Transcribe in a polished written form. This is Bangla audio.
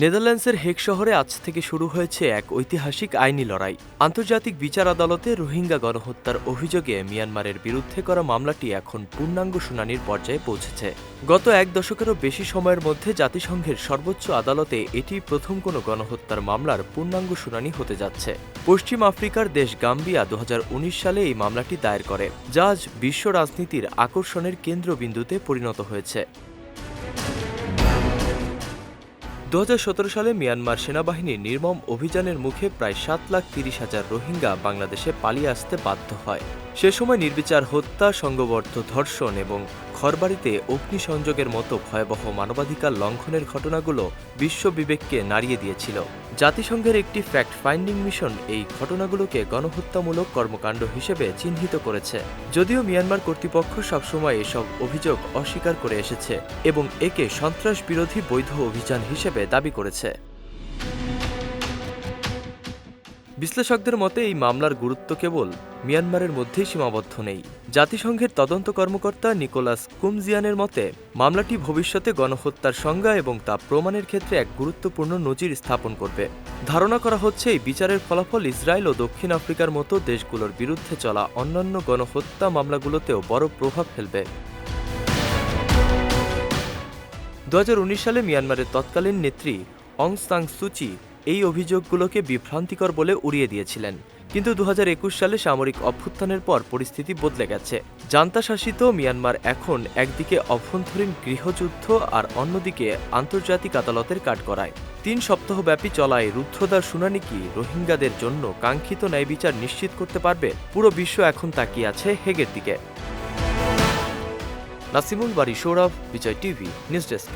নেদারল্যান্ডসের হেগ শহরে আজ থেকে শুরু হয়েছে এক ঐতিহাসিক আইনি লড়াই। আন্তর্জাতিক বিচার আদালতে রোহিঙ্গা গণহত্যার অভিযোগে মিয়ানমারের বিরুদ্ধে করা মামলাটি এখন পূর্ণাঙ্গ শুনানির পর্যায়ে পৌঁছেছে। গত এক দশকেরও বেশি সময়ের মধ্যে জাতিসংঘের সর্বোচ্চ আদালতে এটি প্রথম কোনো গণহত্যার মামলার পূর্ণাঙ্গ শুনানি হতে যাচ্ছে। পশ্চিম আফ্রিকার দেশ গাম্বিয়া 2019 সালে এই মামলাটি দায়ের করে, যা আজ বিশ্ব রাজনীতির আকর্ষণের কেন্দ্রবিন্দুতে পরিণত হয়েছে। 2017 সালে মিয়ানমার সেনাবাহিনীর নির্মম অভিযানের মুখে প্রায় 7,30,000 রোহিঙ্গা বাংলাদেশে পালিয়ে আসতে বাধ্য হয়। সে সময় নির্বিচার হত্যা, সংঘবদ্ধ ধর্ষণ এবং ঘরবাড়িতে অগ্নিসংযোগের মতো ভয়াবহ মানবাধিকার লঙ্ঘনের ঘটনাগুলো বিশ্ব বিবেককে নাড়িয়ে দিয়েছিল। জাতিসংঘের একটি ফ্যাক্ট ফাইন্ডিং মিশন এই ঘটনাগুলোকে গণহত্যামূলক কর্মকাণ্ড হিসেবে চিহ্নিত করেছে। যদিও মিয়ানমার কর্তৃপক্ষ সবসময় এসব অভিযোগ অস্বীকার করে এসেছে এবং একে সন্ত্রাস বিরোধী বৈধ অভিযান হিসেবে দাবি করেছে। বিশ্লেষকদের মতে এই মামলার গুরুত্ব কেবল মিয়ানমারের মধ্যেই সীমাবদ্ধ নেই। জাতিসংঘের তদন্ত কর্মকর্তা নিকোলাস কুমজিয়ানের মতে মামলাটি ভবিষ্যতে গণহত্যার সংজ্ঞা এবং তা প্রমাণের ক্ষেত্রে এক গুরুত্বপূর্ণ নজির স্থাপন করবে। ধারণা করা হচ্ছে এই বিচারের ফলাফল ইসরায়েল ও দক্ষিণ আফ্রিকার মতো দেশগুলোর বিরুদ্ধে চলা অন্যান্য গণহত্যা মামলাগুলোতেও বড় প্রভাব ফেলবে। 2019 সালে মিয়ানমারের তৎকালীন নেত্রী অং সান সু চি এই অভিযোগগুলোকে বিভ্রান্তিকর বলে উড়িয়ে দিয়েছিলেন, কিন্তু 2021 সালে সামরিক অভ্যুত্থানের পর পরিস্থিতি বদলে গেছে। জান্তাশাসিত মিয়ানমার এখন একদিকে অভ্যন্তরীণ গৃহযুদ্ধ আর অন্যদিকে আন্তর্জাতিক আদালতের কাঠগড়ায়। 3 সপ্তাহব্যাপী চলা এই রুদ্ধদ্বার শুনানি কি রোহিঙ্গাদের জন্য কাঙ্ক্ষিত ন্যায় বিচার নিশ্চিত করতে পারবে? পুরো বিশ্ব এখন তাকিয়ে আছে হেগের দিকে। নাসিমুল বারী, সৌরভ, বিজয় টিভি, নিউজ ডেস্ক।